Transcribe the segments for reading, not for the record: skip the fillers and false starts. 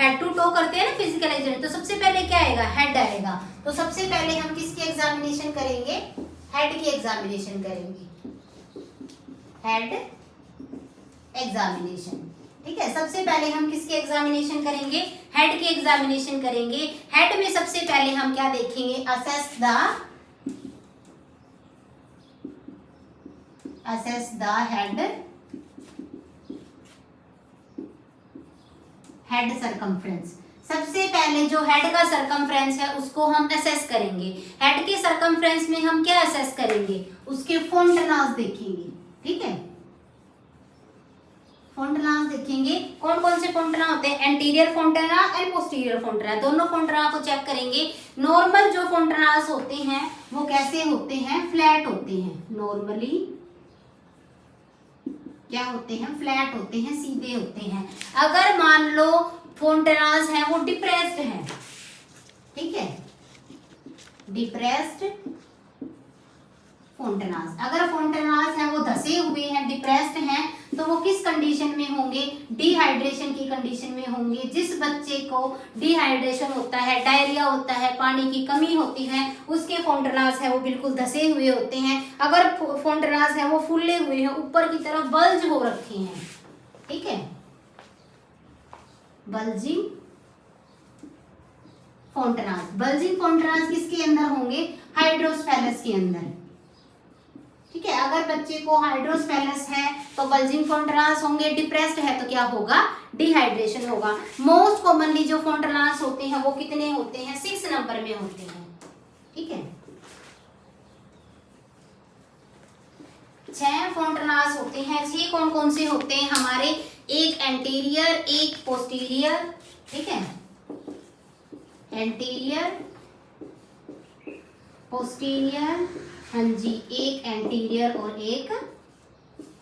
Head to to करते हैं ना फिजिकल एक्सरे, तो सबसे पहले क्या आएगा, हेड आएगा। तो सबसे पहले हम किसकी एग्जामिनेशन करेंगे, हेड की एग्जामिनेशन करेंगे, हेड एग्जामिनेशन। ठीक है, सबसे पहले हम किसकी एग्जामिनेशन करेंगे, हेड की एग्जामिनेशन करेंगे। हेड में सबसे पहले हम क्या देखेंगे, assess the head circumference। सबसे पहले जो हेड का सरकमफ्रेंस है उसको हम असेस करेंगे। हेड के सरकमफ्रेंस में हम क्या असेस करेंगे, उसके फोंटनास देखेंगे। ठीक है, फोंटनास देखेंगे, कौन कौन से फोंटना होते हैं, एंटीरियर फोंटना एंड पोस्टीरियर फोंटना, दोनों फोंटना को चेक करेंगे। नॉर्मल जो फोंटनास होते हैं वो कैसे होते हैं, फ्लैट होते हैं। नॉर्मली क्या होते हैं, फ्लैट होते हैं, सीधे होते हैं। अगर मान लो फोंटनास है वो डिप्रेस्ड है, ठीक है, डिप्रेस्ड फोंटनास, अगर फोंटनास है वो धसे हुए हैं, डिप्रेस्ड हैं, तो वो किस कंडीशन में होंगे, डिहाइड्रेशन की कंडीशन में होंगे। जिस बच्चे को डिहाइड्रेशन होता है, डायरिया होता है, पानी की कमी होती है, उसके फोंटनास है वो बिल्कुल धसे हुए होते हैं। अगर फोंटनास है वो फूले हुए हैं, ऊपर की तरफ बल्ज हो रखे हैं। ठीक है, बल्जिंग फोंटनास, बल्जिंग फोंटनास किसके अंदर होंगे, हाइड्रोस्फेलस के अंदर। ठीक है, अगर बच्चे को हाइड्रोस्फेलस है तो बल्जिंग फोंटनास होंगे, डिप्रेस्ड है तो क्या होगा, डिहाइड्रेशन होगा। मोस्ट कॉमनली जो फोंटनास होते हैं वो कितने होते हैं, 6 नंबर में होते हैं। ठीक है, 6 फोंटनास होते हैं। 6 कौन कौन से होते हैं हमारे, एक एंटीरियर, एक पोस्टीरियर। ठीक है, एंटीरियर, पोस्टीरियर, हाँ जी, एक एंटीरियर और एक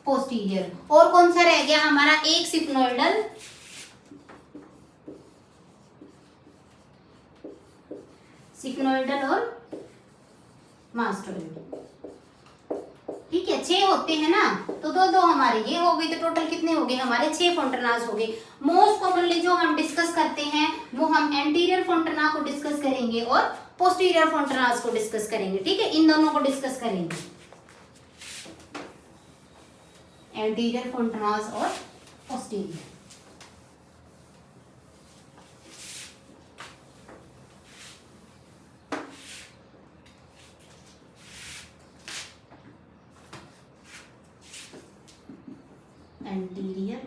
पोस्टीरियर। और कौन सा रह गया हमारा, एक सिफनोइडल, सिफनोइडल और मास्टोइड। ठीक है, 6 होते हैं ना, तो दो हमारे ये हो गए, तो टोटल कितने हो गए हमारे, 6 फोंटनास हो गए। मोस्ट कॉमनली जो हम डिस्कस करते हैं वो हम एंटीरियर फोंटना को डिस्कस करेंगे और पोस्टीरियर फोंटनास को डिस्कस करेंगे। ठीक है, इन दोनों को डिस्कस करेंगे, एंटीरियर फोंटनास और पोस्टीरियर। एंटीरियर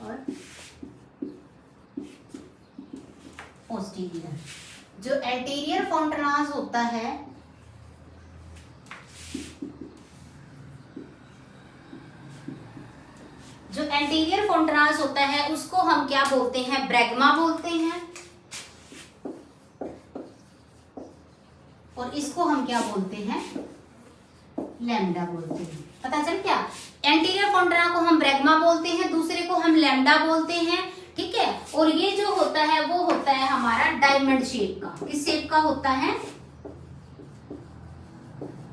और पोस्टीरियर। जो एंटीरियर फोंटनास होता है जो एंटीरियर फोंटनास होता है उसको हम क्या बोलते हैं, ब्रैगमा बोलते हैं, और इसको हम क्या बोलते हैं, लैम्डा बोलते हैं। पता चल क्या, एंटीरियर फोंटना को हम ब्रैगमा बोलते हैं, दूसरे को हम लैम्डा बोलते हैं। ठीक है, और ये जो होता है वो होता है हमारा डायमंड शेप का। किस शेप का होता है,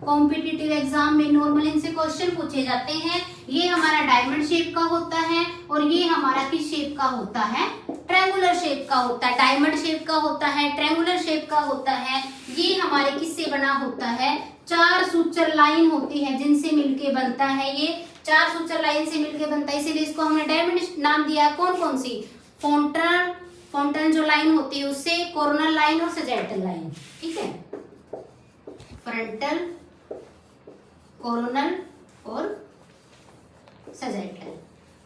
कॉम्पिटिटिव एग्जाम में नॉर्मल इनसे क्वेश्चन पूछे जाते हैं। ये हमारा डायमंड शेप का होता है, और ये हमारा किस शेप का होता है, ट्रायंगुलर शेप का होता है। डायमंड शेप का होता है, ट्रायंगुलर शेप का होता है। ये हमारे किससे बना होता है, 4 सूचर लाइन होती है जिनसे मिलके बनता है। ये 4 सूचर लाइन से मिलके बनता है, इसीलिए इसको हमने डायमंड नाम दिया। कौन कौन सी, फोंटन जो लाइन होती है उससे, कोरोनल लाइन और सैजिटल लाइन। ठीक है, फ्रंटल, कोरोनल और सैजिटल।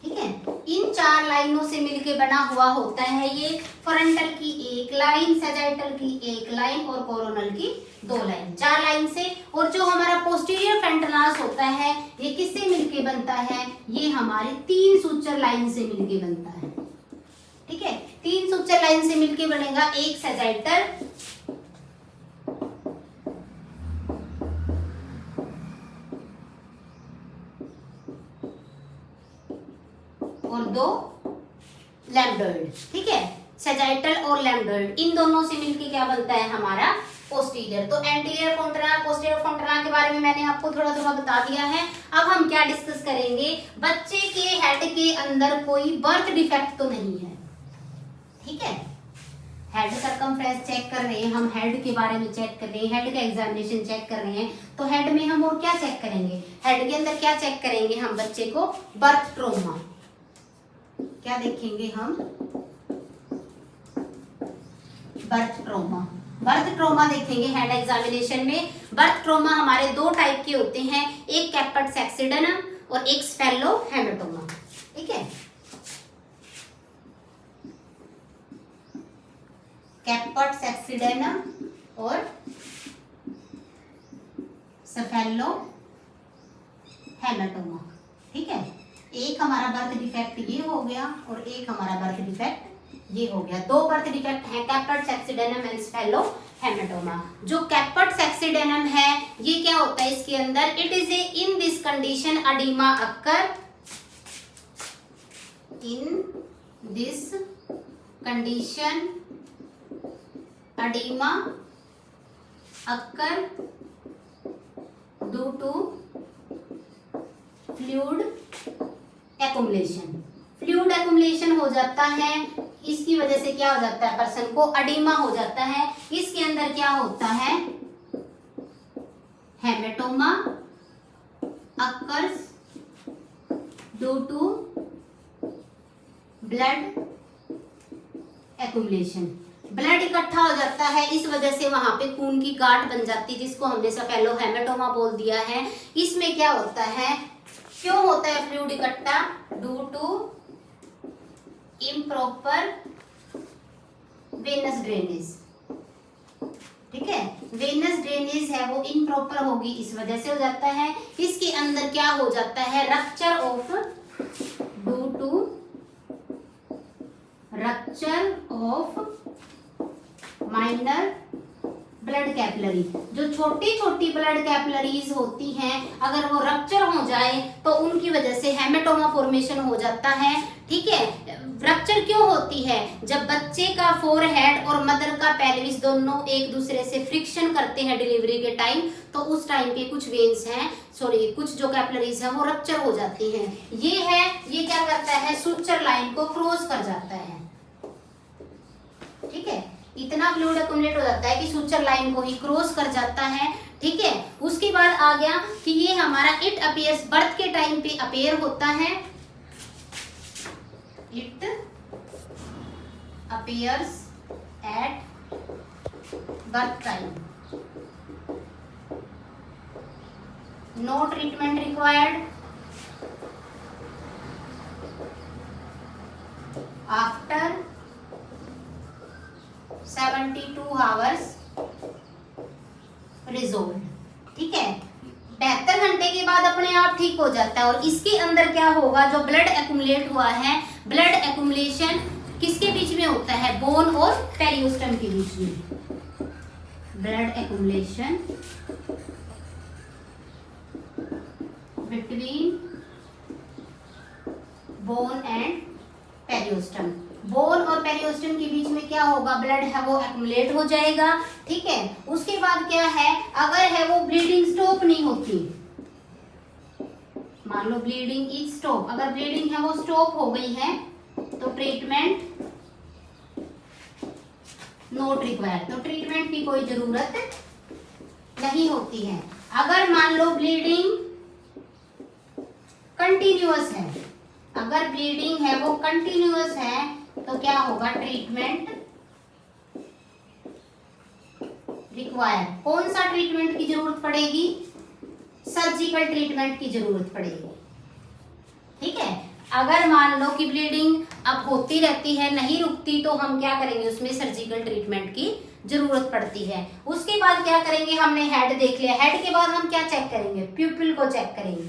ठीक है, इन 4 लाइनों से मिलके बना हुआ होता है ये। फ्रंटल की एक लाइन, सैजिटल की एक लाइन और कोरोनल की 2 लाइन, 4 लाइन से। और जो हमारा पोस्टीरियर फोंटनास होता है ये किससे मिलके बनता है, ये हमारे 3 सूचर लाइन से मिलके बनता है। ठीक है, 3 सूचर लाइन से मिलके बनेगा, एक सैजिटल, और 2 लैम्डोइड। ठीक है, सैजिटल और लैम्डोइड, इन दोनों से मिलके क्या बनता है हमारा पोस्टीरियर। तो एंटीरियर फोंटना, पोस्टीरियर फोंटना के बारे में मैंने आपको थोड़ा थोड़ा बता दिया है। अब हम क्या डिस्कस करेंगे, बच्चे के हेड के अंदर कोई बर्थ डिफेक्ट तो नहीं है। ठीक है। हेड सर्कमफ्रेंस चेक कर रहे हैं, हम हेड के बारे में चेक कर रहे हैं, हेड का एग्जामिनेशन चेक कर रहे हैं, तो हेड में हम और क्या चेक करेंगे, हेड के अंदर क्या चेक करेंगे हम बच्चे को, बर्थ ट्रॉमा। क्या देखेंगे हम, बर्थ ट्रॉमा। बर्थ ट्रॉमा देखेंगे हेड एग्जामिनेशन में। बर्थ ट्रॉमा हमारे दो टाइप के होते हैं, एक कैप्टड सैक्सिडेनम और एक स्फेलो हेमेटोमा। ठीक है, कैप्टड सैक्सिडेनम और स्फेलो हेमेटोमा। ठीक है, एक हमारा बर्थ डिफेक्ट ये हो गया और एक हमारा बर्थ डिफेक्ट ये हो गया। दो बर्थ डिफेक्ट है, कैप्टड सैक्सिडेनम एंड स्फेलो हेमेटोमा। जो कैप्टड सैक्सिडेनम है ये क्या होता है इसके अंदर, it is a in this condition oedema occur, in this condition oedema occur due to fluid accumulation. Fluid accumulation हो जाता है, इसकी वजह से क्या हो जाता है, पर्सन को अडीमा हो जाता है। इसके अंदर क्या होता है, haematoma occurs due to blood accumulation. Blood इकट्ठा हो जाता है, इस वजह से वहां पे खून की गांठ बन जाती है, जिसको हमने स्फेलो हेमेटोमा बोल दिया है। इसमें क्या होता है, क्यों होता है फ्लूइड इकट्ठा, due to improper venous drainage. ठीक है, वेनस ड्रेनेज है वो इम्प्रॉपर होगी, इस वजह से हो जाता है। इसके अंदर क्या हो जाता है, rupture of, due to rupture of minor blood capillary. जो छोटी छोटी ब्लड कैपिलरीज होती हैं, अगर वो रप्चर हो जाए तो उनकी वजह से हेमेटोमा फॉर्मेशन हो जाता है। ठीक है, रप्चर क्यों होती है, जब बच्चे का फोरहेड और मदर का पेल्विस दोनों एक दूसरे से फ्रिक्शन करते हैं डिलीवरी के टाइम, तो उस टाइम पे कुछ वेन्स हैं, सॉरी कुछ जो कैपिलरीज है वो रप्चर हो जाती हैं। ये क्या करता है, सुचर लाइन को क्रॉस कर जाता है। ठीक है, इतना फ्लूइड एक्युमुलेट हो जाता है कि सुचर लाइन को ही क्रॉस कर जाता है। ठीक है, उसके बाद आ गया कि ये हमारा इट अपीयर्स, बर्थ के टाइम पे अपीयर होता है, it appears at birth time, no treatment required, after 72 hours resolve. ठीक है, 72 घंटे के बाद अपने आप ठीक हो जाता है। और इसके अंदर क्या होगा, जो ब्लड एक्युमुलेट हुआ है, ब्लड एक्युमुलेशन किसके बीच में होता है, बोन और पेरियोस्टम के बीच में। Blood accumulation between bone and पेरियोस्टम। Bone और पेरियोस्टम के बीच में क्या होगा, ब्लड है वो एक्युमुलेट हो जाएगा। ठीक है, उसके बाद क्या है, अगर है वो ब्लीडिंग स्टॉप नहीं होती, मान लो ब्लीडिंग इज स्टॉप, अगर ब्लीडिंग है वो स्टॉप हो गई है तो ट्रीटमेंट नॉट रिक्वायर्ड, तो ट्रीटमेंट की कोई जरूरत नहीं होती है। अगर मान लो ब्लीडिंग कंटिन्यूअस है, अगर ब्लीडिंग है वो कंटिन्यूअस है तो क्या होगा, ट्रीटमेंट रिक्वायर्ड। कौन सा ट्रीटमेंट की जरूरत पड़ेगी, सर्जिकल ट्रीटमेंट की जरूरत पड़ेगी। ठीक है, अगर मान लो कि ब्लीडिंग अब होती रहती है, नहीं रुकती, तो हम क्या करेंगे, उसमें सर्जिकल ट्रीटमेंट की जरूरत पड़ती है। उसके बाद क्या करेंगे, हमने हेड देख लिया, हेड के बाद हम क्या चेक करेंगे, प्यूपिल को चेक करेंगे।